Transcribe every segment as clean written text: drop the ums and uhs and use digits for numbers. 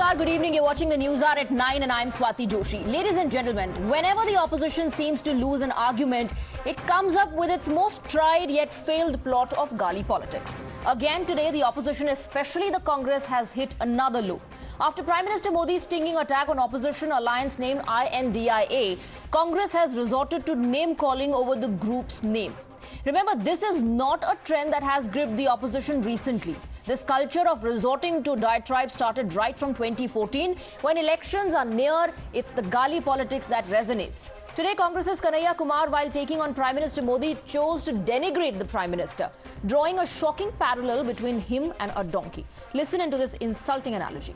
Namaskar, good evening. You're watching the Newshour at 9 and I'm Swati Joshi. Ladies and gentlemen, whenever the opposition seems to lose an argument, it comes up with its most tried yet failed plot of gully politics. Again today, the opposition, especially the Congress, has hit another low. After Prime Minister Modi's stinging attack on opposition alliance named I.N.D.I.A, Congress has resorted to name-calling over the group's name. Remember, this is not a trend that has gripped the opposition recently. This culture of resorting to diatribe started right from 2014. When elections are near, it's the gully politics that resonates. Today, Congress's Kanhaiya Kumar, while taking on Prime Minister Modi, chose to denigrate the Prime Minister, drawing a shocking parallel between him and a donkey. Listen into this insulting analogy.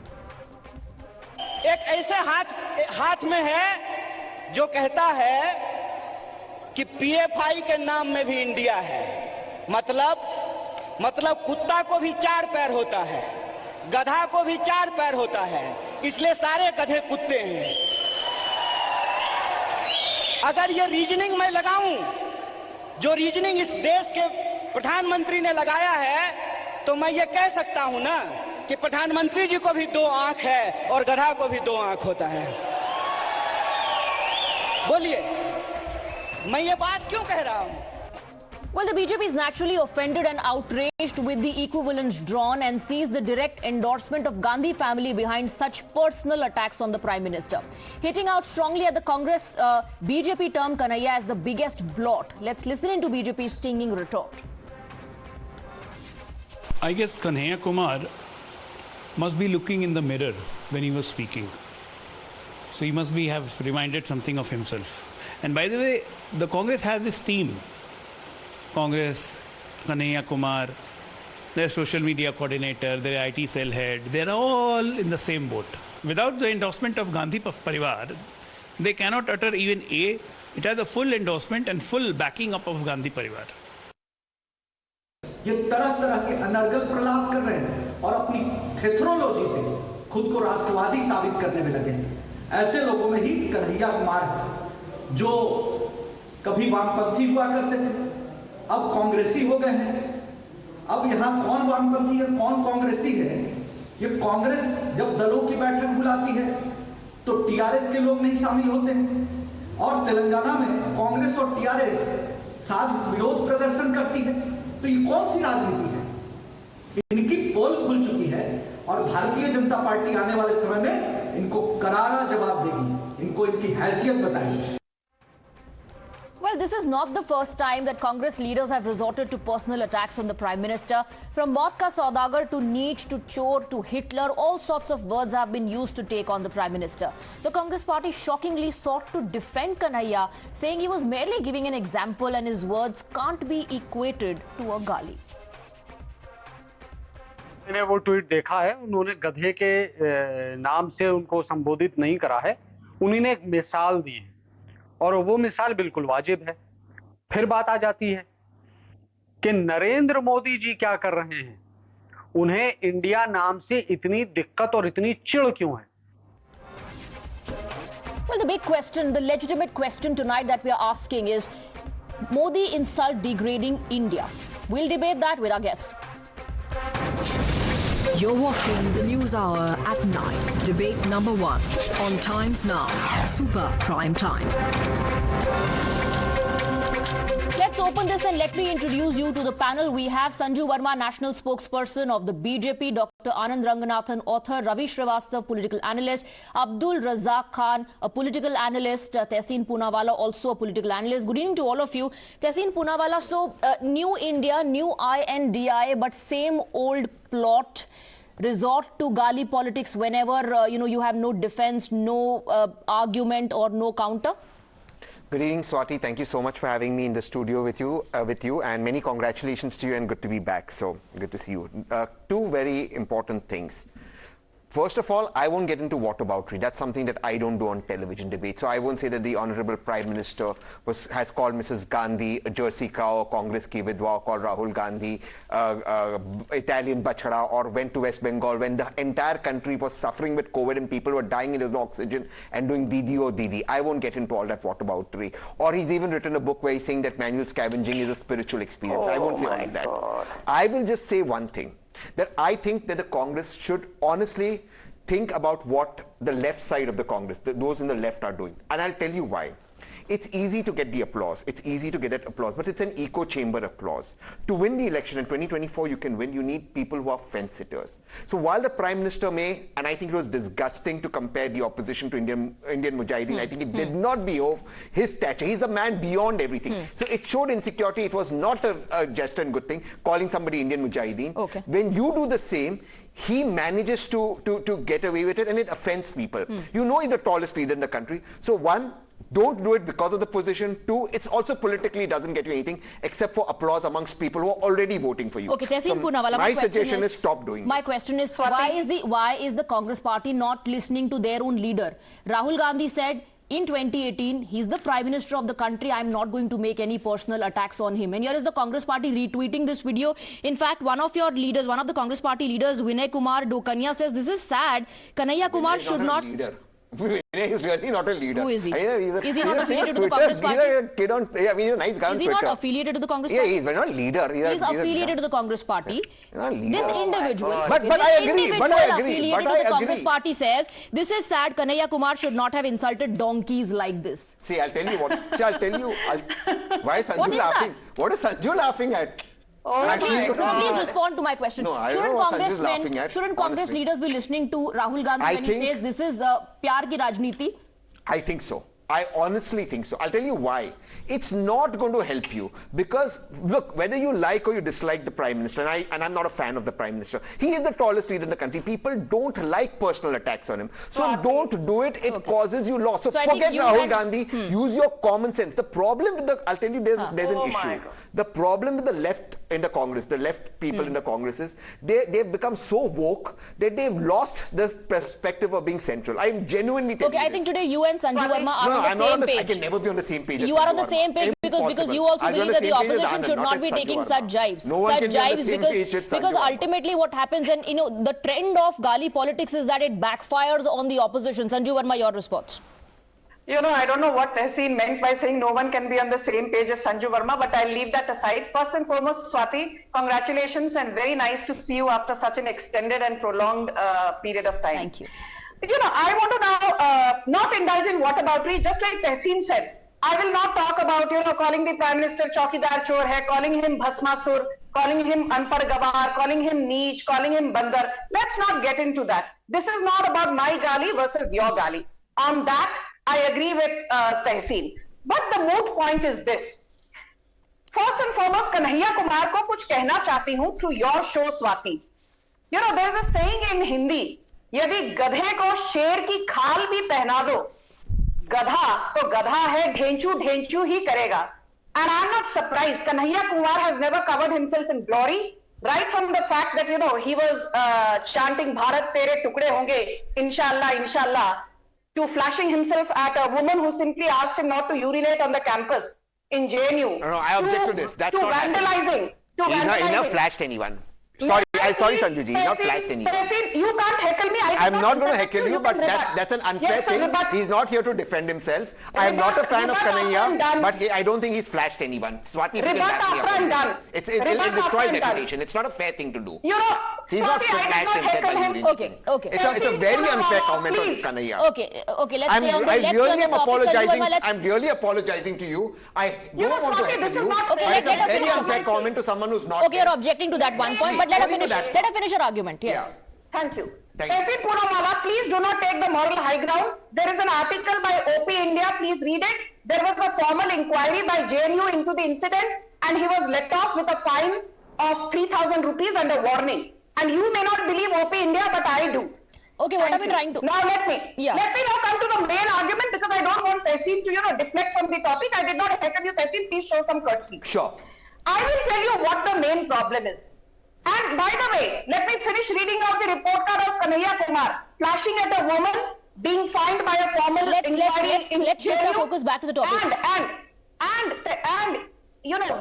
एक ऐसे हाथ में है जो कहता है कि PFI के नाम में भी इंडिया है। मतलब कुत्ता को भी चार पैर होता है, गधा को भी चार पैर होता है, इसलिए सारे गधे कुत्ते हैं। अगर ये रीजनिंग मैं लगाऊं, जो रीजनिंग इस देश के प्रधानमंत्री ने लगाया है, तो मैं ये कह सकता हूं ना कि प्रधानमंत्री जी को भी दो आंख है और गधा को भी दो आंख होता है। बोलिए, मैं ये बात क्यों कह रहा हूं? Well, the BJP is naturally offended and outraged with the equivalence drawn and sees the direct endorsement of Gandhi family behind such personal attacks on the Prime Minister. Hitting out strongly at the Congress BJP term Kanhaiya as the biggest blot. Let's listen into BJP's stinging retort. I guess Kanhaiya Kumar must be looking in the mirror when he was speaking. So he must have reminded something of himself. And by the way, the Congress has this team. Congress, Kanhaiya Kumar, their social media coordinator, their IT cell head, they're all in the same boat. Without the endorsement of Gandhi Parivar, they cannot utter even A. It has a full endorsement and full backing up of Gandhi Parivar. ये तरह के अनर्गल प्रलाप कर रहे हैं और अपनी थेथरोलॉजी से खुद को राष्ट्रवादी साबित करने में लगे हैं। ऐसे लोगों में ही कन्हैया कुमार है, जो कभी वामपंथी हुआ करते थे, अब कांग्रेसी हो गए हैं। अब यहाँ कौन वामपंथी है, कौन कांग्रेसी है? ये कांग्रेस जब दलों की बैठक बुलाती है तो टीआरएस के लोग नहीं शामिल होते हैं, और तेलंगाना में कांग्रेस और टीआरएस साथ विरोध प्रदर्शन करती है। तो ये कौन सी राजनीति है? इनकी पोल खुल चुकी है और भारतीय जनता पार्टी आने वाले समय में इनको करारा जवाब देगी, इनको इनकी हैसियत बताएगी। Well, this is not the first time that Congress leaders have resorted to personal attacks on the Prime Minister. From Maut Ka Saudagar to Nietzsche to Chor to Hitler, all sorts of words have been used to take on the Prime Minister. The Congress party shockingly sought to defend Kanhaiya, saying he was merely giving an example and his words can't be equated to a gully. मैंने वो tweet देखा है, उन्होंने गधे के नाम से उनको संबोधित नहीं करा है, उन्हीं ने एक मिसाल दी है और वो मिसाल बिल्कुल वाजिब है। फिर बात आ जाती है कि नरेंद्र मोदी जी क्या कर रहे हैं, उन्हें इंडिया नाम से इतनी दिक्कत और इतनी चिढ़ क्यों है? Well, the big question, the legitimate question tonight that we are asking is Modi insult degrading India. We'll debate that with our guest. You're watching the News Hour at 9. Debate number 1 on Times Now, Super Prime Time. Let's open this and let me introduce you to the panel. We have Sanju Verma, national spokesperson of the BJP, Dr. Anand Ranganathan, author, Ravi Srivastav, political analyst, Abdul Razak Khan, a political analyst, Tehseen Poonawalla, also a political analyst. Good evening to all of you. Tehseen Poonawalla, so new India, new I.N.D.I.A, but same old plot. Resort to gully politics whenever you have no defense, no argument or no counter. Good evening, Swati. Thank you so much for having me in the studio with you, and many congratulations to you, and good to be back. So good to see you. Two very important things. First of all, I won't get into whataboutery. That's something that I don't do on television debate. So I won't say that the Honorable Prime Minister has called Mrs. Gandhi a Jersey cow, or Congress ki vidwa, called Rahul Gandhi Italian bachada, or went to West Bengal when the entire country was suffering with COVID and people were dying and there was no oxygen and doing Didi or Didi. I won't get into all that whataboutery. Or he's even written a book where he's saying that manual scavenging is a spiritual experience. I won't say all of that. I will just say one thing. That I think that the Congress should honestly think about what the left side of the Congress, those in the left are doing. And I'll tell you why. It's easy to get the applause. It's easy to get that applause, but it's an echo chamber applause. To win the election in 2024, you can win. You need people who are fence sitters. So while the Prime Minister may, and I think it was disgusting to compare the opposition to Indian Mujahideen, I think it did not behove his stature. He's a man beyond everything. So it showed insecurity. It was not a gesture and good thing, calling somebody Indian Mujahideen. Okay. When you do the same, he manages to get away with it, and it offends people. You know he's the tallest leader in the country. So one, don't do it because of the position. Two, it's also politically doesn't get you anything except for applause amongst people who are already voting for you. Okay, Tehseen Poonawalla, my suggestion is stop doing My it. question is, why is the Congress party not listening to their own leader? Rahul Gandhi said in 2018, he's the Prime Minister of the country. I'm not going to make any personal attacks on him. And here is the Congress party retweeting this video. In fact, one of your leaders, one of the Congress party leaders, I.N.D.I.A. Kumar Dokania, says this is sad. Kanhaiya Kumar should not... I.N.D.I.A. is really not a leader. Who is he? Is he not affiliated to the Congress party? He's a kid on, I mean, he's a nice guy on Is he Twitter. not affiliated to the Congress party? Yeah, he's not a leader. He's affiliated to the Congress party. Not a leader. This individual, But I agree. affiliated to the Congress party says, this is sad, Kanhaiya Kumar should not have insulted donkeys like this. See, I'll tell you what. Why is Sanju laughing? What is Sanju laughing at? Please respond to my question. No, Shouldn't Congress leaders be listening to Rahul Gandhi when he says this is pyar ki rajniti? I think so. I honestly think so. I'll tell you why. It's not going to help you because, look, whether you like or you dislike the Prime Minister, and I'm not a fan of the Prime Minister, he is the tallest leader in the country. People don't like personal attacks on him. So don't do it. It causes you loss. So forget Rahul Gandhi. Use your common sense. The problem with I'll tell you, there's an issue. The problem with the left in the Congress, the left people in the Congress is they've become so woke that they've lost the perspective of being central. I'm genuinely telling you I think today you and Sanju Verma are on the same page. I can never be on the same page. You are on the same page because you also believe that the opposition should not be taking such jibes. No one can be on the same page with Sanju because ultimately what happens, and the trend of gully politics is that it backfires on the opposition. Sanju Verma, your response. I don't know what Tehseen meant by saying no one can be on the same page as Sanju Verma, but I'll leave that aside. First and foremost, Swati, congratulations and very nice to see you after such an extended and prolonged period of time. Thank you. I want to now not indulge in whataboutery, just like Tehseen said. I will not talk about, calling the Prime Minister Chaukidar Chor hai, calling him Bhasmasur, calling him Anpad Gawar, calling him Neech, calling him Bandar. Let's not get into that. This is not about my gali versus your gali. On that, I agree with Tehseen. But the moot point is this. First and foremost, Kanhaiya Kumar ko kuch kehna chahti hu through your show, Swati. There's a saying in Hindi, यदि गधे को शेर की खाल भी पहना दो, गधा तो गधा है, ढेंचू ढेंचू ही करेगा. And I'm not surprised. Kanhaiya Kumar has never covered himself in glory, right from the fact that he was chanting Bharat Tere Tukde Honge, Inshallah, Inshallah, to flashing himself at a woman who simply asked him not to urinate on the campus in JNU. No, I object to this. That's not vandalizing. He never flashed anyone. Sorry, Sanju ji, not flashed anyone. You can't heckle me. I'm not going to heckle you, but that's an unfair thing. He's not here to defend himself. I am not a fan of Kanhaiya, but I don't think he's flashed anyone. Swati, if you can back me up. It'll destroy reputation. It's not a fair thing to do. He's not flashed himself by urinating. Okay. It's a very unfair comment on Kanhaiya. Okay, let's stay on the topic. I'm really apologizing to you. I don't want to heckle you. It's a very unfair comment to someone who's not. Okay, you're objecting to that one point, but let her finish her argument. Yes. Thank you. Tehseen Poonawalla, please do not take the moral high ground. There is an article by I.N.D.I.A. Please read it. There was a formal inquiry by JNU into the incident, and he was let off with a fine of 3,000 rupees and a warning. And you may not believe I.N.D.I.A, but I do. Okay, what are we trying to? Now let me now come to the main argument, because I don't want Tehseen to deflect from the topic. I did not heckle you, Tehseen. Please show some courtesy. Sure. I will tell you what the main problem is. And by the way, let me finish reading out the report card of Kanhaiya Kumar flashing at a woman being fined by a formal inquiry. Let's shift our focus back to the topic. And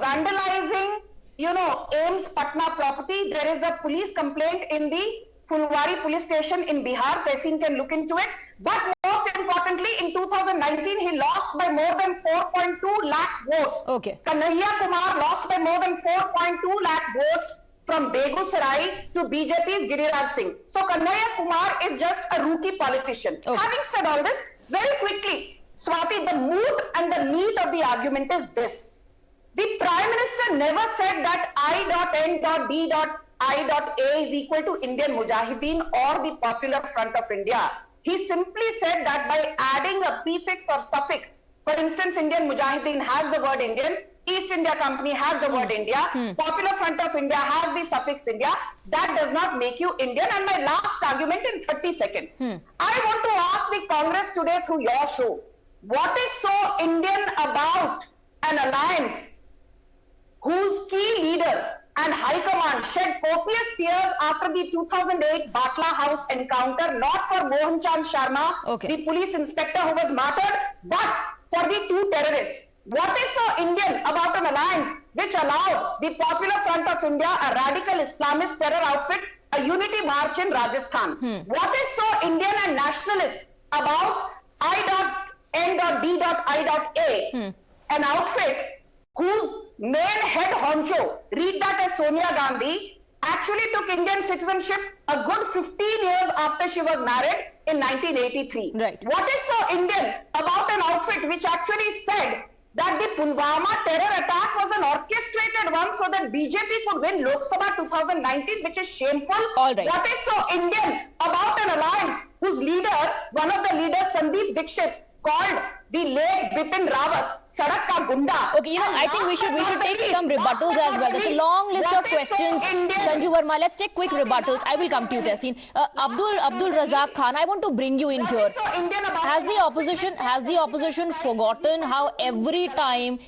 vandalizing, Ames Patna property. There is a police complaint in the Fulwari police station in Bihar. Tehseen can look into it. But most importantly, in 2019, he lost by more than 4.2 lakh votes. Okay. Kanhaiya Kumar lost by more than 4.2 lakh votes from Begusarai to BJP's Giriraj Singh. So Kanhaiya Kumar is just a rookie politician. Okay. Having said all this, very quickly, Swati, the mood and the meat of the argument is this. The Prime Minister never said that I.N.D.I.A is equal to Indian Mujahideen or the Popular Front of India. He simply said that by adding a prefix or suffix, for instance, Indian Mujahideen has the word Indian, East India Company has the word India, Popular Front of India has the suffix India, that does not make you Indian. And my last argument in 30 seconds. I want to ask the Congress today through your show, what is so Indian about an alliance whose key leader and high command shed copious tears after the 2008 Batla House encounter, not for Mohan Chand Sharma, the police inspector who was martyred, but for the two terrorists? What is so Indian about an alliance which allowed the Popular Front of India, a radical Islamist terror outfit, a unity march in Rajasthan? What is so Indian and nationalist about I.N.D.I.A, an outfit whose main head honcho, read that as Sonia Gandhi, actually took Indian citizenship a good 15 years after she was married in 1983. Right. What is so Indian about an outfit which actually said that the Pulwama terror attack was an orchestrated one so that BJP could win Lok Sabha 2019, which is shameful? All right. What is so Indian about an alliance whose leader, one of the leaders, Sandeep Dixit, called the late Bipin Rawat Sadak Ka Gunda? Okay, I think we should take some rebuttals as well. There's a long list of questions. Sanju Verma, let's take quick rebuttals. I will come to you, Tehseen. Abdul Razak Khan, I want to bring you in here. Has the opposition forgotten how every time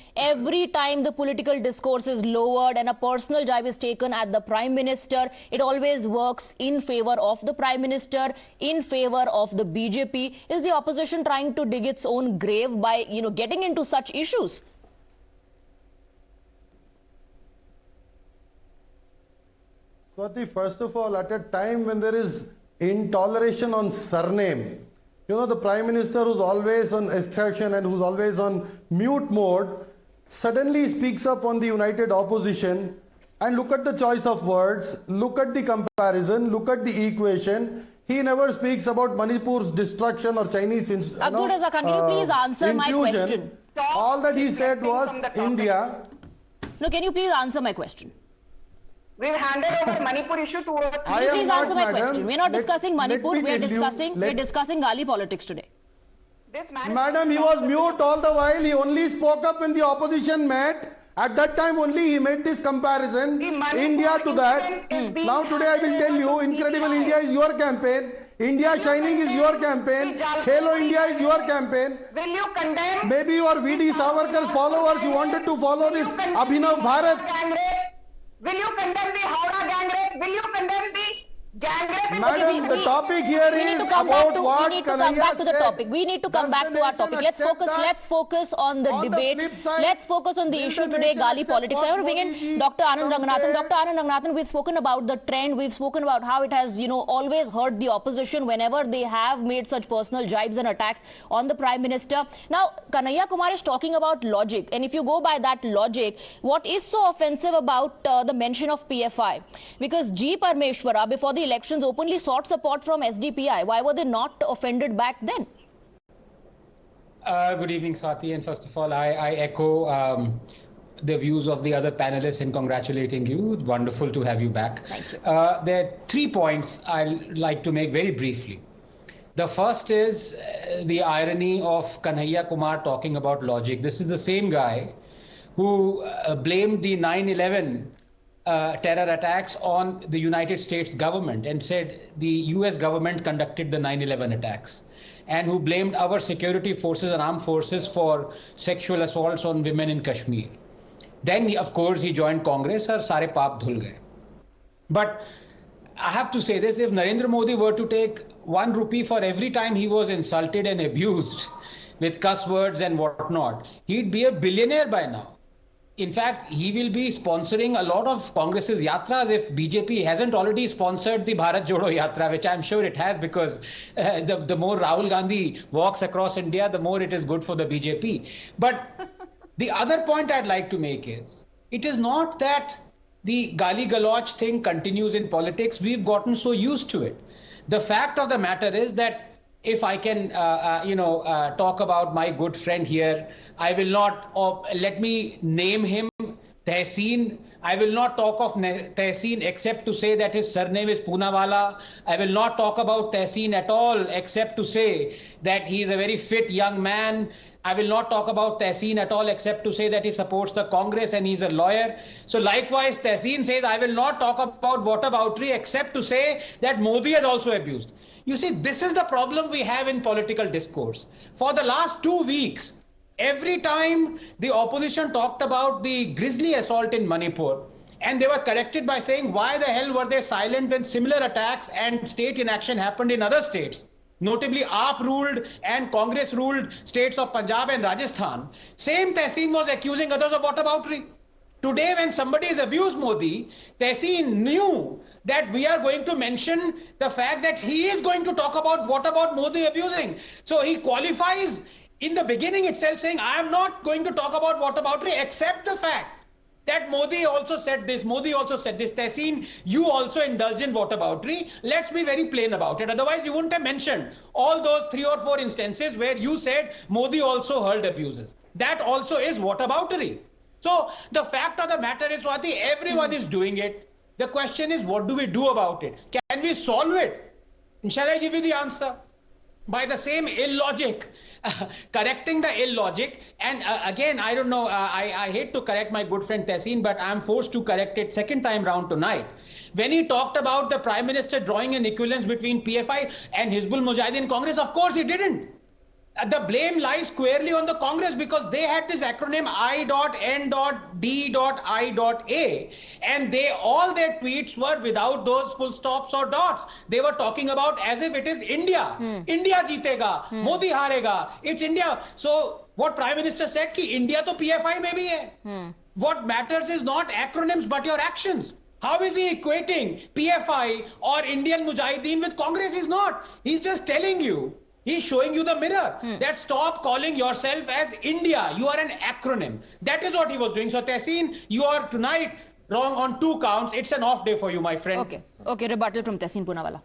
the political discourse is lowered and a personal jibe is taken at the Prime Minister, it always works in favor of the Prime Minister, in favor of the BJP? Is the opposition trying to dig its own grave by getting into such issues? Swati, first of all, at a time when there is intoleration on surname, the Prime Minister who's always on exception and who's always on mute mode suddenly speaks up on the united opposition. And look at the choice of words, look at the comparison, look at the equation. He never speaks about Manipur's destruction or Chinese Abdul Razak Khan, can you please answer my question? All that he said was India. No, can you please answer my question? We've handed over Manipur issue to us. Can you please answer my question? We're not discussing Manipur, we're discussing Gali politics today. Madam, he was mute all the while. He only spoke up when the opposition met. At that time only he made this comparison, India to that. Now today I will tell you, Incredible India is your campaign, India Shining is your campaign, Khelo India is your campaign. Will you condemn? Maybe your V.D. Savarkar's followers, you wanted to follow this Abhinav Bharat. Will you condemn the Howrah gang rape? Will you condemn the gang rape? Madam, the topic here is about what we need to come back to the topic. We need to come back to our topic. Let's focus on the debate. Let's focus on the issue today, Gali politics. I want to bring in Dr. Anand Ranganathan. Dr. Anand Ranganathan, we've spoken about the trend. We've spoken about how it has, always hurt the opposition whenever they have made such personal jibes and attacks on the Prime Minister. Now, Kanhaiya Kumar is talking about logic. And if you go by that logic, what is so offensive about the mention of PFI? Because G. Parmeshwara, before the elections, openly sought support from SDPI. Why were they not offended back then? Good evening, Swati. And first of all, I echo the views of the other panelists in congratulating you. Wonderful to have you back. Thank you. There are 3 points I'd like to make very briefly. The first is the irony of Kanhaiya Kumar talking about logic. This is the same guy who blamed the 9/11 terror attacks on the United States government and said the US government conducted the 9/11 attacks, and who blamed our security forces and armed forces for sexual assaults on women in Kashmir. Then, of course, he joined Congress, and sare paap dhul gaye. But I have to say this, if Narendra Modi were to take 1 rupee for every time he was insulted and abused with cuss words and whatnot, he'd be a billionaire by now. In fact, he will be sponsoring a lot of Congress's yatras if BJP hasn't already sponsored the Bharat Jodo Yatra, which I'm sure it has, because the more Rahul Gandhi walks across India, the more it is good for the BJP. But the other point I'd like to make is, it is not that the gali galoch thing continues in politics. We've gotten so used to it. The fact of the matter is that if I can, talk about my good friend here, I will not, let me name him Tehseen. I will not talk of Tehseen except to say that his surname is Poonawalla. I will not talk about Tehseen at all except to say that he is a very fit young man. I will not talk about Tehseen at all except to say that he supports the Congress and he's a lawyer. So likewise, Tehseen says, I will not talk about whataboutery except to say that Modi has also abused. You see, this is the problem we have in political discourse. For the last 2 weeks, every time the opposition talked about the grisly assault in Manipur, and they were corrected by saying, why the hell were they silent when similar attacks and state inaction happened in other states? Notably AAP-ruled and Congress-ruled states of Punjab and Rajasthan. Same Tehseen was accusing others of whataboutery. Today, when somebody has abused Modi, Tehseen knew that we are going to mention the fact that he is going to talk about what about Modi abusing. So he qualifies in the beginning itself saying, I am not going to talk about whataboutery except the fact that Modi also said this, Modi also said this. Tehseen, you also indulged in whataboutery. Let's be very plain about it. Otherwise, you wouldn't have mentioned all those 3 or 4 instances where you said Modi also hurled abuses. That also is whataboutery. So the fact of the matter is, Swati, everyone is doing it. The question is, what do we do about it? Can we solve it? And shall I give you the answer? By the same illogic, correcting the illogic. And again, I don't know, I hate to correct my good friend Tehseen, but I'm forced to correct it second time round tonight. When he talked about the Prime Minister drawing an equivalence between PFI and Hizbul Mujahideen Congress, of course he didn't. The blame lies squarely on the Congress because they had this acronym I.N.D.I.A, and all their tweets were without those full stops or dots. They were talking about as if it is India. India jeetega, Modi harega, it's India. So what Prime Minister said ki India to PFI mein bhi hai. What matters is not acronyms but your actions. How is he equating PFI or Indian Mujahideen with Congress? He's not. He's just telling you. He's showing you the mirror that stop calling yourself as India. You are an acronym. That is what he was doing. So Tehseen, you are tonight wrong on 2 counts. It's an off day for you, my friend. Okay, rebuttal from Tehseen Poonawalla.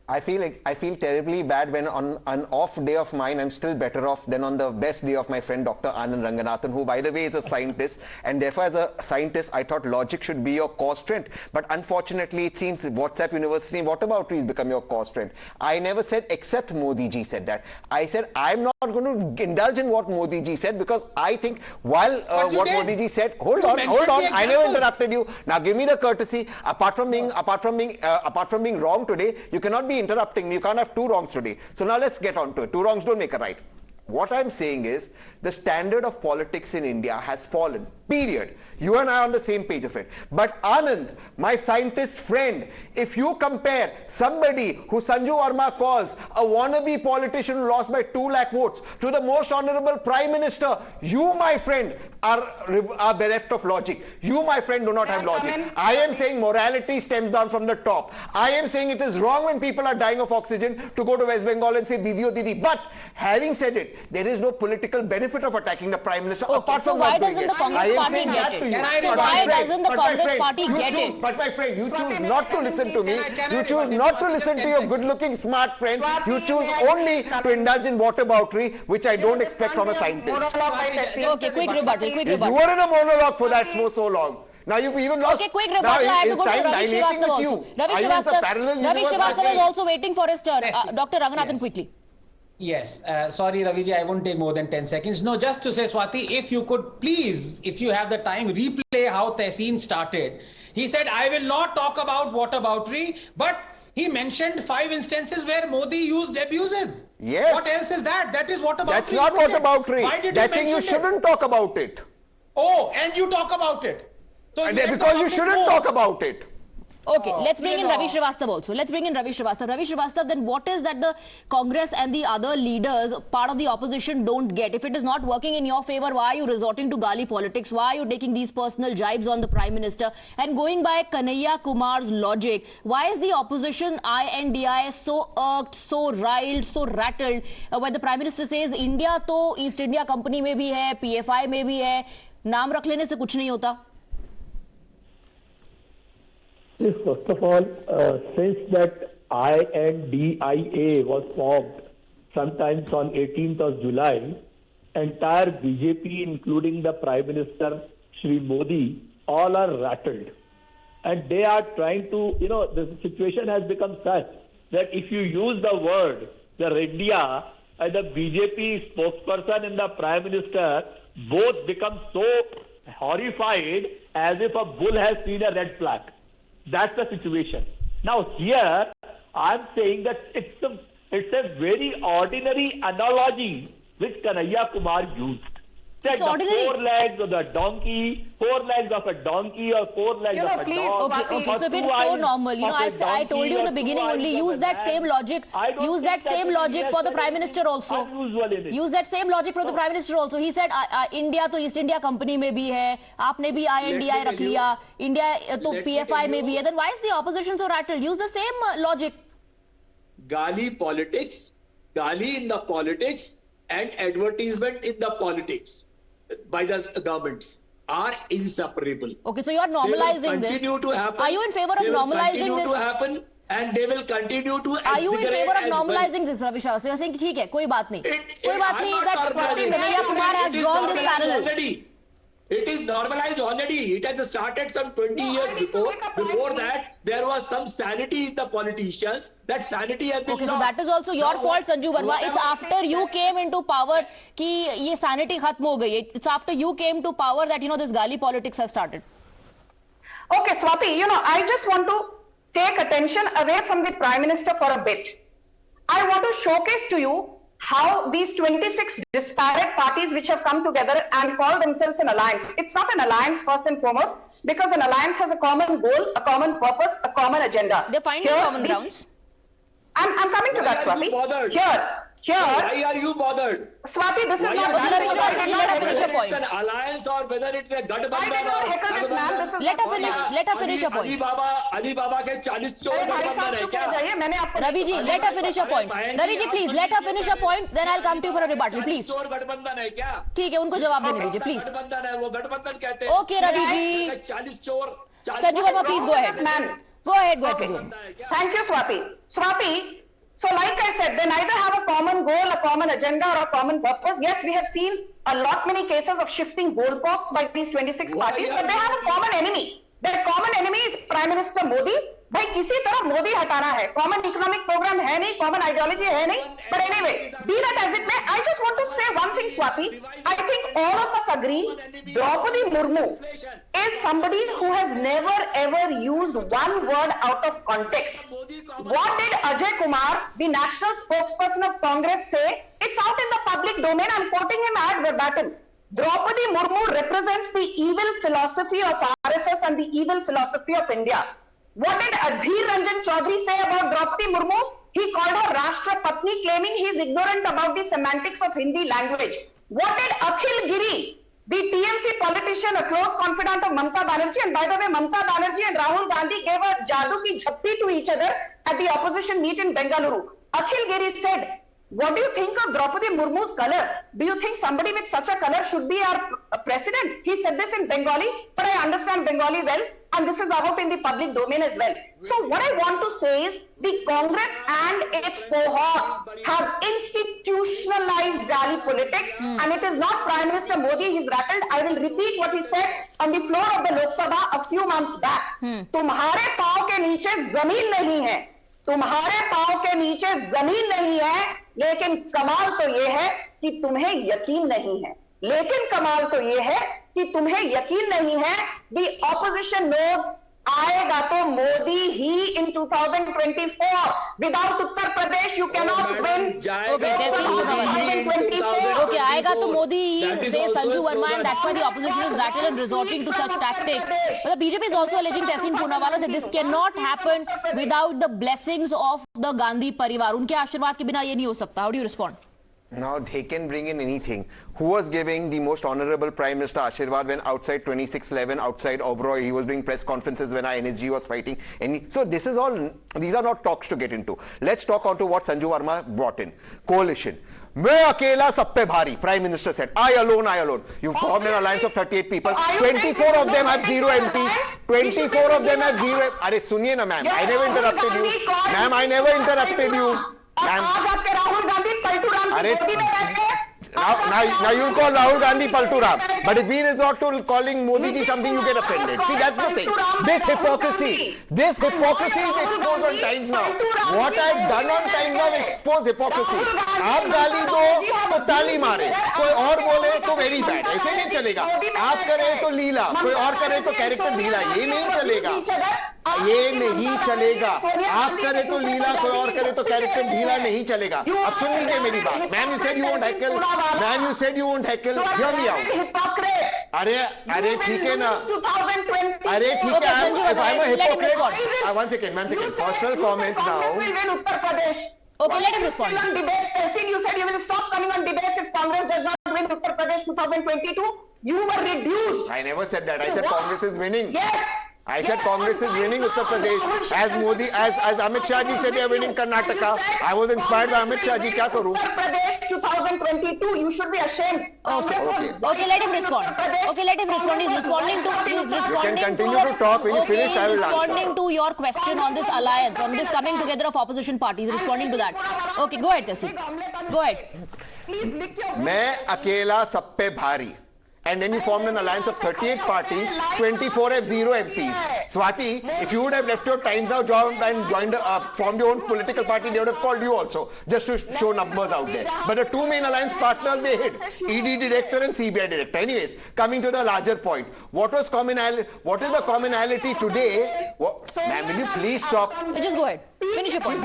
I feel terribly bad when on an off day of mine, I'm still better off than on the best day of my friend Dr. Anand Ranganathan, who by the way is a scientist, and therefore as a scientist I thought logic should be your core strength, but unfortunately it seems WhatsApp University and whataboutery has become your core strength. I never said except Modi ji said that. I said I'm not going to indulge in what Modi ji said because I think while what Modi ji said, hold on, I never interrupted you. Now give me the courtesy. Apart from being wrong today, you cannot be interrupting me. You can't have 2 wrongs today. So now let's get on to it. 2 wrongs don't make a right. What I'm saying is the standard of politics in India has fallen. Period. You and I are on the same page of it. But Anand, my scientist friend, if you compare somebody who Sanju Verma calls a wannabe politician who lost by 2 lakh votes to the most honorable Prime Minister, you, my friend, are bereft of logic. You, my friend, do not have logic. I am saying morality stems down from the top. I am saying it is wrong when people are dying of oxygen to go to West Bengal and say Didi o Didi. But having said it, there is no political benefit of attacking the Prime Minister apart from why doesn't the Congress party get it? So why doesn't the Congress party get it? But my friend, you choose not to listen to me. You choose not to listen to your good-looking, smart friend. You choose only to indulge in whataboutery, which I don't expect from a scientist. Okay, quick rebuttal. You were in a monologue for that for so long. Now you've even lost. Okay, quick rebuttal. I have to go to Ravi Srivastava also. Ravi Srivastava is also waiting for his turn. Dr. Ranganathan, quickly. Yes, sorry Raviji, I won't take more than 10 seconds. No, just to say, Swati, if you could please, if you have the time, replay how Tehseen started. He said, I will not talk about whataboutery, but he mentioned 5 instances where Modi used abuses. Yes. What else is that? That is whataboutery. That's not whataboutery. Why did that thing you shouldn't talk about it. Oh, and you talk about it. So because you shouldn't talk about it. Okay, let's bring in Ravi Srivastava also. Let's bring in Ravi Srivastava. Ravi Srivastava, then what is that the Congress and the other leaders, part of the opposition, don't get? If it is not working in your favor, why are you resorting to gali politics? Why are you taking these personal jibes on the Prime Minister? And going by Kanhaiya Kumar's logic, why is the opposition I.N.D.I.A so irked, so riled, so rattled when the Prime Minister says India to East India Company में भी है, PFI में भी है, नाम रख लेने से कुछ नहीं होता? See, first of all, since that I.N.D.I.A was formed sometimes on 18th of July, entire BJP, including the Prime Minister, Shri Modi, all are rattled. And they are trying to, the situation has become such that if you use the word, the I.N.D.I.A, and the BJP spokesperson and the Prime Minister both become so horrified as if a bull has seen a red flag. That's the situation. Now here, I'm saying that it's a very ordinary analogy which Kanhaiya Kumar used. It's ordinary. 4 legs of the donkey, 4 legs of a donkey, or 4 legs of a dog. Okay. So if it's so normal, I told you in the beginning only, use that same logic. Use that same logic for the Prime Minister also. Use that same logic for the Prime Minister also. He said, India to East India Company में भी है, आपने भी I.N.D.I.A रख लिया, India तो PFI में भी है. Then why is the opposition so rattled? Use the same logic. Gali politics, gali in the politics, and advertisement in the politics by the governments are inseparable. Okay, so you are normalizing this. Are you in favor of normalizing this? To happen, and they will continue to. Are you in favor of normalizing this, Ravi Shah? So you are saying, ठीक है, कोई बात नहीं. कोई बात नहीं that Kanhaiya Kumar has drawn this parallel. It is normalized already. It has started some 20 years before. Before that, there was some sanity in the politicians. That sanity has been lost. Okay, so that is also your fault, Sanju Verma. It's after you came into power कि ये sanity खत्म हो गई. It's after you came to power that this gali politics has started. Okay, Swati, I just want to take attention away from the Prime Minister for a bit. I want to showcase to you how these 26 disparate parties which have come together and call themselves an alliance. It's not an alliance first and foremost, because an alliance has a common goal, a common purpose, a common agenda. They're finding common grounds. I'm coming to that, Swati. Here. Why are you bothered? Swati, this is not an alliance or whether it's a Gadbandhan. Let her finish a point. Alibaba के 40 चोर गठबंधन है क्या? Ravi ji, let her finish a point. Ravi ji, please let her finish a point. Then I'll come to you for a rebuttal, please. चोर गठबंधन है क्या? ठीक है, उनको जवाब देने दीजिए, please. गठबंधन है, वो गठबंधन कहते हैं. Okay, Ravi ji. 40 चोर. Sanju Verma, please go ahead. Go ahead, Sanju. Thank you, Swati. Swati. So like I said, they neither have a common goal, a common agenda, or a common purpose. Yes, we have seen many cases of shifting goalposts by these 26 parties, but they have a common enemy. Their common enemy is Prime Minister Modi. भाई किसी तरह मोदी हटाना है. Common economic program है नहीं, common ideology है नहीं. But anyway, be that as it may, I just want to say one thing, Swati. I think all of us agree, Draupadi Murmu is somebody who has never ever used one word out of context. What did Ajay Kumar, the national spokesperson of Congress, say? It's out in the public domain. I'm quoting him ad verbatim. Draupadi Murmu represents the evil philosophy of RSS and the evil philosophy of India. What did Adhir Ranjan Chaudhary say about Draupadi Murmu? He called her Rashtra Patni, claiming he is ignorant about the semantics of Hindi language. What did Akhil Giri, the TMC politician, a close confidant of Mamata Banerjee, and by the way, Mamata Banerjee and Rahul Gandhi gave a jadoo ki jhappi to each other at the opposition meet in Bengaluru. Akhil Giri said, what do you think of Draupadi Murmu's color? Do you think somebody with such a color should be our president? He said this in Bengali, but I understand Bengali well, and this is out in the public domain as well. So what I want to say is, the Congress and its cohorts have institutionalized gali politics, and it is not Prime Minister Modi. He's rattled. I will repeat what he said on the floor of the Lok Sabha a few months back. तुम्हारे पाँव के नीचे जमीन नहीं है. तुम्हारे पाँव के नीचे जमीन नहीं है, लेकिन कमाल तो ये है कि तुम्हें यकीन नहीं है. लेकिन कमाल तो ये है कि तुम्हें यकीन नहीं है. The opposition knows आएगा तो मोदी ही in 2024. Without Uttar Pradesh, you cannot win. Okay, okay, आएगा तो मोदी ही, says Sanju Verma, and that's why the opposition is rattled and resorting to such tactics. But the BJP is also alleging Tehseen Poonawalla that this cannot happen without the blessings of the Gandhi Parivar. उनके आशीर्वाद के बिना ये नहीं हो सकता. How do you respond? Now they can bring in anything. Who was giving the most honorable Prime Minister Ashirwad when outside 2611, outside Oberoi, he was doing press conferences when I.N.D.I.A was fighting? So this is all, these are not talks to get into. Let's talk on to what Sanju Verma brought in. Coalition. मैं अकेला सब पे भारी, Prime Minister said. I alone. You formed an alliance of 38 people. 24 of them have zero MPs. 24 of them have zero. अरे सुनिए ना ma'am, I never interrupted you. Ma'am, I never interrupted you. Ma'am, अरे now you'll call Rahul Gandhi Palturam. But if we resort to calling Modi ji something, you get offended. See, that's the thing. This hypocrisy is exposed on Times Now. What I've done on Times Now expose hypocrisy. आप गाली दो तो ताली मारे, कोई और बोले तो वेरी बैड, ऐसे नहीं चलेगा. आप करें तो लीला, कोई और करे तो कैरेक्टर ढीला, ये नहीं चलेगा. ये नहीं चलेगा. आप करें तो लीला, कोई और करे तो कैरेक्टर ढीला नहीं चलेगा. अब सुन लीजिए मेरी बात. Ma'am, you said you won't heckle. Ma'am, you said you won't heckle. Hear me out. अरे ठीक है ना. अरे ठीक है. If I'm a hypocrite. One second. Personal comments now. Okay, let him respond. On debates, Tehseen, you said you will stop coming on debates if Congress does not win Uttar Pradesh 2022. You were reduced. I never said that. I said Congress is winning. Yes. I said Congress is winning Uttar Pradesh. As Amit Shah ji said they are winning Karnataka. I was inspired by Amit Shah ji. Kya karu? Uttar Pradesh 2022. You should be ashamed. Okay, let him respond. He's responding to. You can continue to talk. When you finish, I will answer. Responding to your question on this alliance, on this coming together of opposition parties. Responding to that. Okay, go ahead, Tehseen. Go ahead. मैं अकेला सब पे भारी. And then you formed an alliance of 38 parties, 24 have zero MPs. Swati, if you would have left your Times Now job and formed your own political party, they would have called you also, just to show numbers out there. But the two main alliance partners they hid, ED director and CBI director. Anyways, coming to the larger point, what is the commonality today? Ma'am, will you please stop? Just go ahead. Finish your point.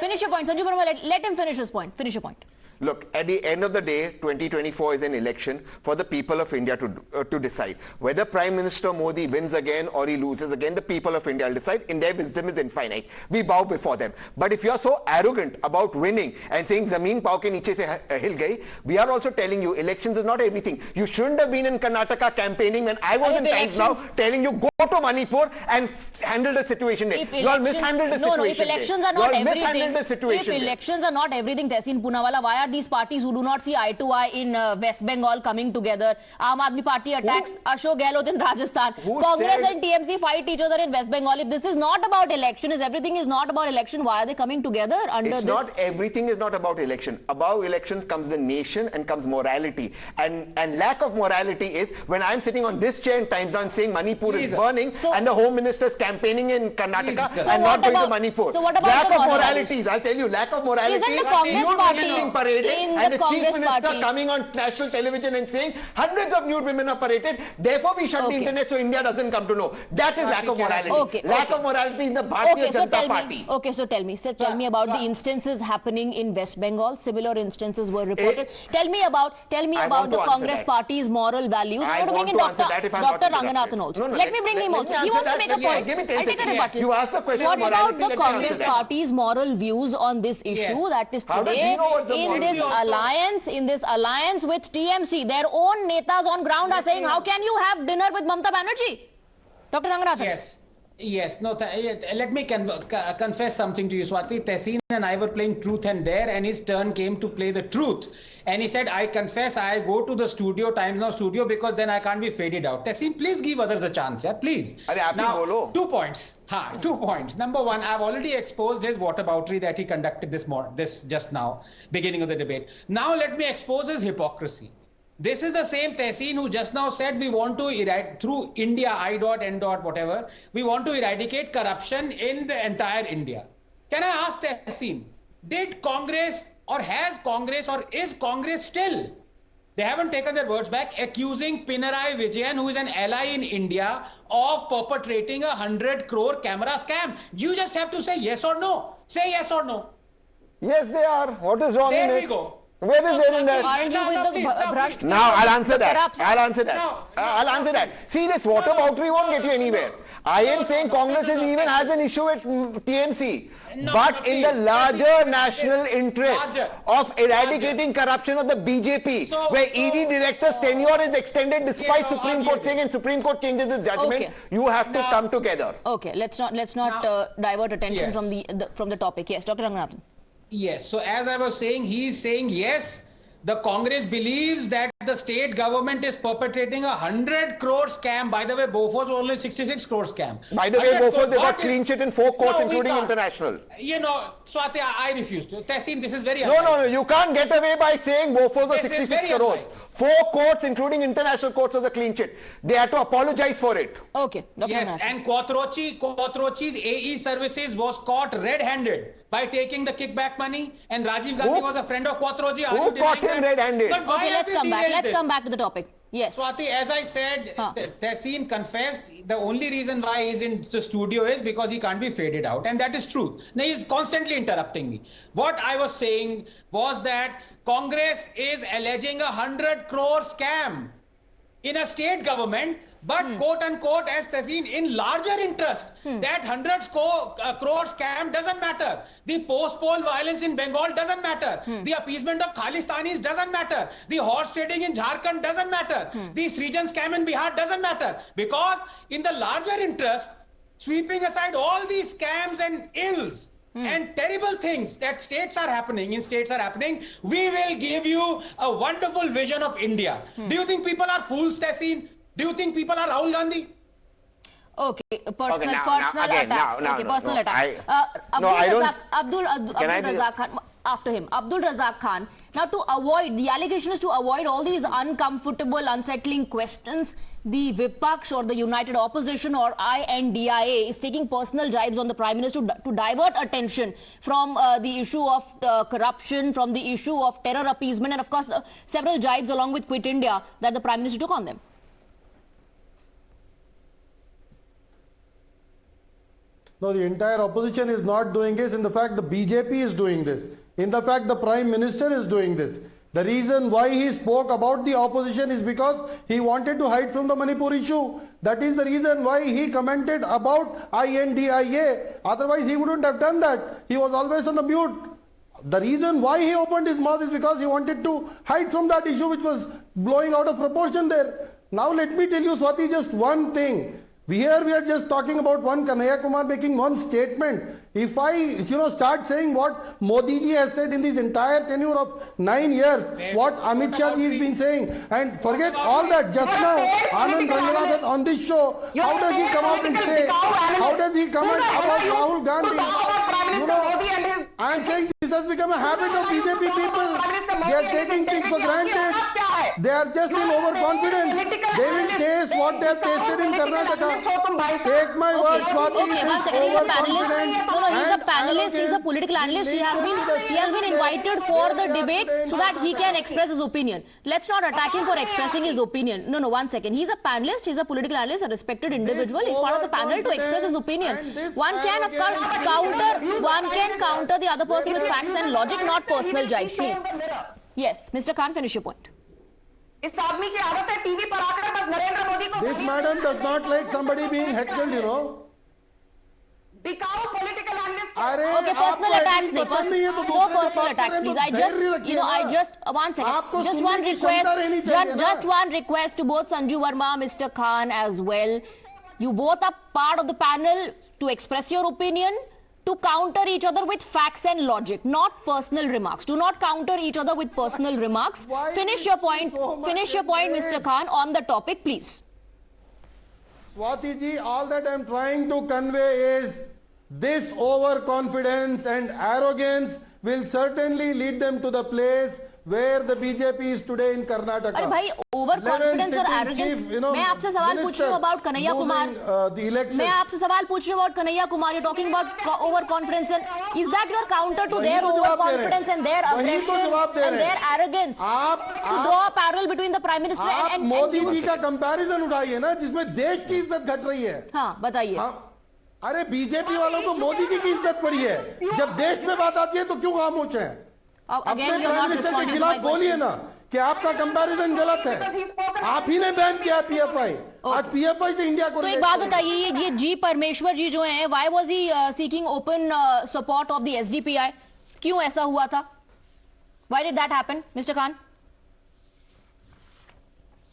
Finish your point. Sanjeev Verma, let him finish his point. Finish your point. Look, at the end of the day, 2024 is an election for the people of India to decide. Whether Prime Minister Modi wins again or he loses again, the people of India will decide. In their wisdom is infinite. We bow before them. But if you are so arrogant about winning and saying Zameen Pav ke niche se hil gayi, we are also telling you elections is not everything. You shouldn't have been in Karnataka campaigning when I was in Times Now telling you go to Manipur and handle the situation there. You all mishandled the situation. No, if elections are not everything, elections are not everything, Tehseen Poonawalla, why are these parties who do not see eye to eye in West Bengal coming together? Aam Aadmi Party attacks Ashok Gehlot in Rajasthan. Congress and TMC fight each other in West Bengal. If this is not about election, if everything is not about election, why are they coming together under this? Not everything is not about election. Above election comes the nation and comes morality. And lack of morality is when I'm sitting on this chair in Times Now and saying Manipur is burning and the Home Minister is campaigning in Karnataka and not going to Manipur. So what about lack the of moralities? I'll tell you, lack of morality. Isn't the Congress party and the Chief Minister coming on national television and saying hundreds of nude women are paraded, therefore we shut the internet so India doesn't come to know. That is lack of morality. Lack of morality in the Bharatiya Janata Party. So tell me about the instances happening in West Bengal. Similar instances were reported. Tell me about the Congress party's moral values. I want to bring in Dr. Ranganathan also. Let me bring him also. He wants to make a point. I'll take a rebuttal. You asked the question. What about the Congress party's moral views on this issue that is today in this alliance with TMC? Their own netas on ground are saying, how can you have dinner with Mamata Banerjee? Dr. Ranganathan. Yes. No. Let me confess something to you, Swati. Tehseen and I were playing Truth and Dare, and his turn came to play the truth. And he said, I confess, I go to the studio, Times Now studio, because then I can't be faded out. Tehseen, please give others a chance, yeah, please. Now, 2 points. 2 points. Number one, I've already exposed his whataboutery that he conducted this just now, beginning of the debate. Now let me expose his hypocrisy. This is the same Tehseen who just now said we want to through I.N.D.I.A, I.N.D.I.A, whatever, we want to eradicate corruption in the entire India. Can I ask Tehseen, did Congress or has Congress or is Congress still, they haven't taken their words back, accusing Pinarayi Vijayan, who is an ally in India, of perpetrating 100 crore camera scam? You just have to say yes or no. Say yes or no. Yes, they are. What is wrong in it? There we go. Where is there in that? Aren't you with the brushed? Now I'll answer that. I'll answer that. See, this whataboutery won't get you anywhere. I am saying Congress even has an issue with TMC. But in the larger national interest of eradicating corruption of the BJP, where ED director's tenure is extended despite Supreme Court saying and Supreme Court changes its judgment, you have to come together. Okay, let's not divert attention from the topic. Yes, Dr. Ranganathan. Yes. So as I was saying, he is saying yes. The Congress believes that the state government is perpetrating 100 crore scam. By the way, Bofors was only 66 crore scam. By the way, Bofors, they got clean sheet in 4 courts, including international. You know, Swati, I refuse to. Tehseen, this is very No, you can't get away by saying Bofors was 66 crores. 4 courts, including international courts, was a clean sheet. They had to apologize for it. Okay. Yes, and Quattrochi's AE services was caught red-handed by taking the kickback money, and Rajiv Gandhi was a friend of Quattrochi. Who caught him red-handed? Okay, let's come back. Let's come back to the topic. Yes. Swati, as I said, Tehseen confessed the only reason why he's in the studio is because he can't be faded out, and that is true. Now he's constantly interrupting me. What I was saying was that Congress is alleging 100 crore scam in a state government, but quote unquote, as Tehseen, in larger interest, that 100 crore scam doesn't matter. The post-poll violence in Bengal doesn't matter. The appeasement of Khalistanis doesn't matter. The horse trading in Jharkhand doesn't matter. The Srijan scam in Bihar doesn't matter. Because in the larger interest, sweeping aside all these scams and ills, and terrible things that states are happening, we will give you a wonderful vision of India. Do you think people are fools, Tehseen? Do you think people are Rahul Gandhi? Okay, personal attacks. Abdul Razak Khan, after him. Abdul Razak Khan. Now, the allegation is to avoid all these uncomfortable, unsettling questions. The Vipaksh or the United Opposition or I.N.D.I.A is taking personal jibes on the Prime Minister to divert attention from the issue of corruption, from the issue of terror appeasement, and of course several jibes along with Quit India that the Prime Minister took on them. No, the entire opposition is not doing this. In the fact, the BJP is doing this. In the fact, the Prime Minister is doing this. The reason why he spoke about the opposition is because he wanted to hide from the Manipur issue. That is the reason why he commented about I.N.D.I.A. Otherwise, he wouldn't have done that. He was always on the mute. The reason why he opened his mouth is because he wanted to hide from that issue which was blowing out of proportion there. Now, let me tell you, Swati, just one thing. Here we are just talking about one Kanhaiya Kumar making one statement. If I start saying what Modi ji has said in this entire tenure of 9 years, what Amit Shah ji has been saying, and forget all that, just now, Anand Ranganathan on this show, how does he come out and say, how does he comment about Rahul Gandhi? I am saying this has become a habit of BJP people. They are taking things for granted. They are just in overconfidence. They will taste what they have tasted in Karnataka. Take my word, Swati. Okay, one second. He's a panelist. No, he's a panelist. He's a political analyst. He has been invited for the debate so that he can express his opinion. Let's not attack him for expressing his opinion. No, one second. He's a panelist. He's a political analyst, a respected individual. He's part of the panel to express his opinion. One can, of course, counter the other person with facts and logic, not personal jibes, please. Yes, Mr. Khan, finish your point. इस आदमी की आदत है TV पर आकर बस नरेंद्र मोदी को This madam does not like somebody being heckled, you know. बिकाऊ political analyst. Okay, personal attacks. No personal attacks, please. I just one second. Just one request. Just one request to both Sanju Verma, Mr. Khan as well. You both are part of the panel to express your opinion, to counter each other with facts and logic, not personal remarks. Do not counter each other with personal remarks. Finish your point, Mr. Khan, on the topic, please. Swati ji, all that I am trying to convey is this overconfidence and arrogance will certainly lead them to the place where the BJP is today in Karnataka. अरे भाई, overconfidence और arrogance. मैं आपसे सवाल पूछ रही हूँ about Kanhaiya Kumar. मैं आपसे सवाल पूछ रही हूँ about Kanhaiya Kumar. You're talking about overconfidence, and is that your counter to their overconfidence and their aggression and their arrogance? To draw a parallel between the Prime Minister and Modi ji का comparison उठाइए ना, जिसमें देश की इज्जत घट रही है. हाँ, बताइए. अरे बीजेपी वालों को मोदी जी की इज्जत पड़ी है. जब देश में बात आती है तो क्यों खामोश हैं? अपने प्राइम मिनिस्टर के खिलाफ बोलिए ना कि आपका कंपैरिजन गलत है. आप ही ने बैन किया पीएफआई. आज पीएफआई से इंडिया को. तो एक बात बताइए, ये जी परमेश्वर जी जो हैं, why was he seeking open support of the SDPI? क्यों ऐसा हुआ था? Why did that happen, mister Khan?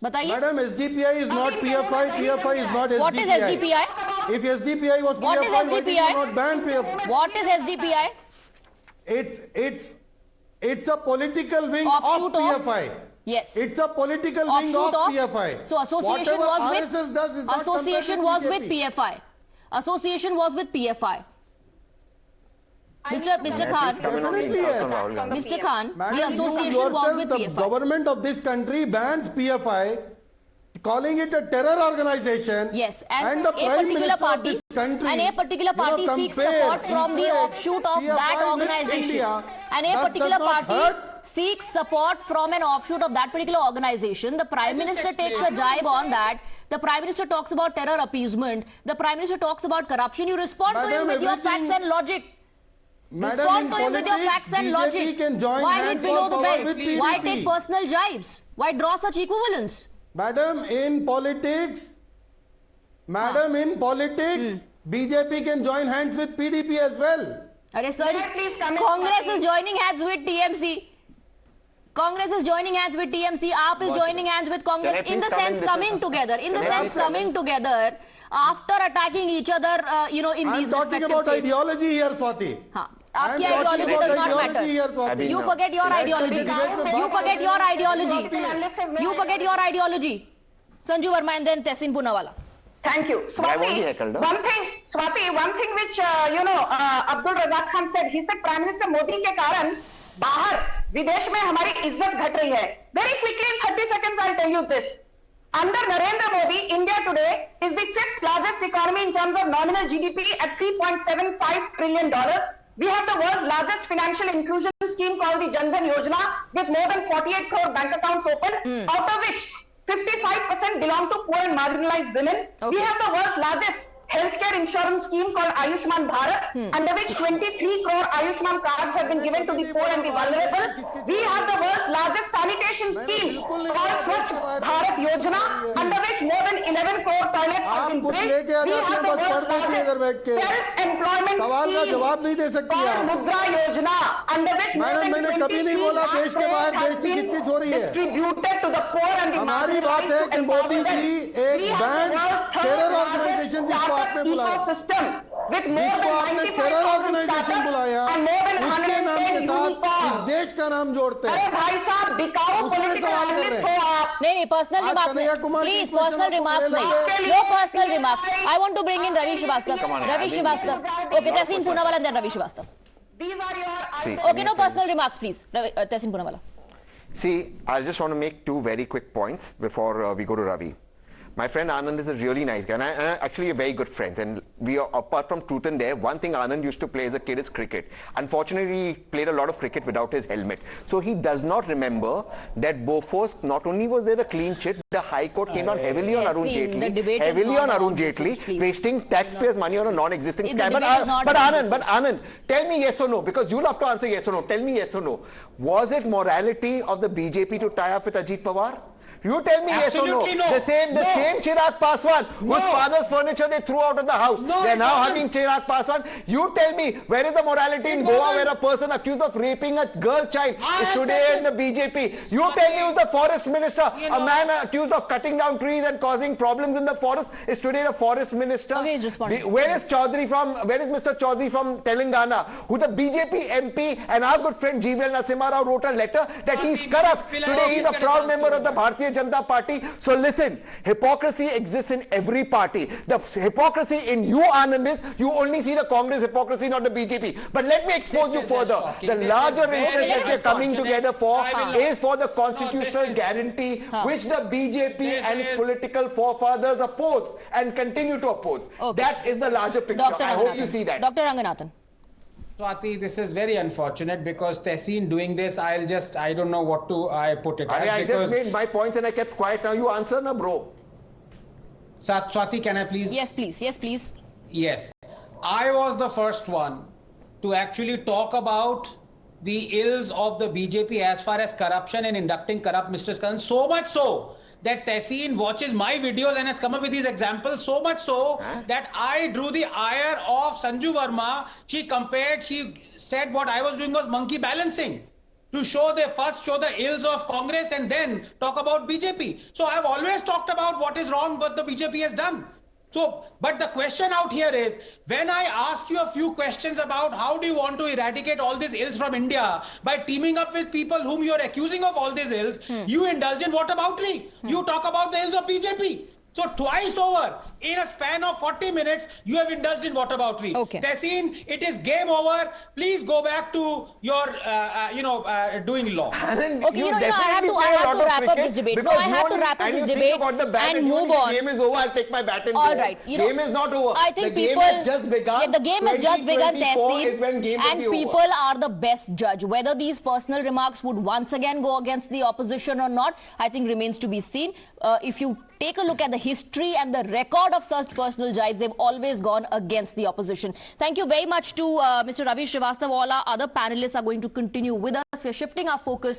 बताइए. Madam, SDPI is not PFI. PFI is not SDPI. What is SDPI? If SDPI was what PFI, is SDPI? why did you not ban PFI? What is SDPI? it's a political wing Offshoot of PFI. Yes. It's a political wing of PFI. So association Whatever was RSS with does is not association was with PFI. Association was with PFI. Mr. Khan, Mr. Khan, the association was with PFI. The government of this country bans PFI, calling it a terror organization. Yes, and the Prime Minister of this country, and a particular party seeks support from the offshoot of that organization. And a particular party seeks support from an offshoot of that particular organization. The Prime Minister takes a jibe on that. The Prime Minister talks about terror appeasement. The Prime Minister talks about corruption. You respond to him with your facts and logic. Respond to him with your facts and logic. Why hit below the belt? Why take personal jibes? Why draw such equivalence? Madam, in politics, BJP can join hands with PDP as well. Arey sir, Congress is joining hands with TMC. Congress is joining hands with TMC. AAP is joining hands with Congress. In the sense coming together. In the sense coming together after attacking each other, in these respective states. I'm talking about ideology here, Swati. Aapki ideology does not matter. You forget your ideology. You forget your ideology. You forget your ideology. Sanju Verma and then Tehseen Poonawalla. Thank you. Swati, one thing which, Abdul Razak Khan said, he said Prime Minister Modi के कारण बाहर विदेश में हमारी इज्जत घट रही है. Very quickly in 30 seconds I'll tell you this. Under Narendra Modi, India today is the 5th largest economy in terms of nominal GDP at $3.75 trillion. We have the world's largest financial inclusion scheme called the Jan Dhan Yojana with more than 48 crore bank accounts open, out of which 55% belong to poor and marginalized women. Okay. We have the world's largest healthcare insurance scheme called Ayushman Bharat, under which 23 crore Ayushman cards have been given to the poor and the vulnerable. We have the world's largest sanitation scheme called Swachh Bharat Yojana, under which more than 11 crore toilets have been built. We have the world's largest self-employment scheme called Mudra Yojana, under which more than 23 crore has been distributed to the poor and the marginalized to empower them. We have the world's third largest ecosystem with more than 95,000 startups and more than 110 unicorns. देश का नाम जोड़ते हैं. अरे भाई साहब बिकाऊ political analyst हो आप. नहीं personal remarks please personal remarks नहीं. No personal remarks. I want to bring in Ravi Srivastava. Okay, Tehseen Poonawalla and then Ravi Srivastava. These are your okay, no personal remarks please. Tehseen Poonawalla. See, I just want to make two very quick points before we go to Ravi. My friend Anand is a really nice guy, and actually a very good friend. And we are, apart from truth and dare, one thing Anand used to play as a kid is cricket. Unfortunately, he played a lot of cricket without his helmet. So he does not remember that Bofors, not only was there a clean chit, the High Court came down heavily on Arun Jaitley, wasting taxpayers' money on a non-existing scam. But Anand, tell me yes or no, because you'll have to answer yes or no. Tell me yes or no. Was it morality of the BJP to tie up with Ajit Pawar? You tell me Absolutely yes or no. The same Chirag Paswan, whose father's furniture they threw out of the house. They're now hugging Chirag Paswan. You tell me, where is the morality in Goa where a person accused of raping a girl child is today in the BJP? You tell me who's the forest minister. A man accused of cutting down trees and causing problems in the forest is today the forest minister. Okay, he's responding. Where is Mr. Chaudhary from Telangana, who the BJP MP and our good friend GVL Narasimha Rao wrote a letter that he's corrupt. Today he's a proud member of the Bharatiya Janata Party. So listen, hypocrisy exists in every party. The hypocrisy in you, Anand, is you only see the Congress hypocrisy, not the BJP. But let me expose you further. The larger interest that we're coming together for is for the constitutional guarantee which the BJP and its political forefathers opposed and continue to oppose. Okay. That is the larger picture. I hope you see that. Dr. Ranganathan. Swati, this is very unfortunate because Tehseen doing this, I don't know what to put it. I just made my points and I kept quiet. Now you answer, na bro. Swati, can I please? Yes, please. Yes, please. Yes. I was the first one to actually talk about the ills of the BJP as far as corruption and inducting corrupt ministers concerned. So much so that Tehseen watches my videos and has come up with these examples, so much so that I drew the ire of Sanju Verma. She said what I was doing was monkey balancing to first show the ills of Congress and then talk about BJP. So I have always talked about what is wrong, what the BJP has done. So, but the question out here is, when I asked you a few questions about how do you want to eradicate all these ills from India by teaming up with people whom you are accusing of all these ills, you indulge in whataboutery. You talk about the ills of BJP. So twice over, in a span of 40 minutes, you have indulged in whataboutery. Okay. Tehseen, it is game over. Please go back to your, doing law. Okay, I have to wrap up this debate. No, I have to wrap up this debate and move on. The game is over. I'll take my bat and All go. right. The game is not over. I think the people... game has just begun. Yeah, the game has just begun, Tehseen. And people are the best judge. Whether these personal remarks would once again go against the opposition or not, I think remains to be seen. If you take a look at the history and the record of such personal jibes, they've always gone against the opposition. Thank you very much to Mr. Ravi Srivastava. All our other panelists are going to continue with us. We're shifting our focus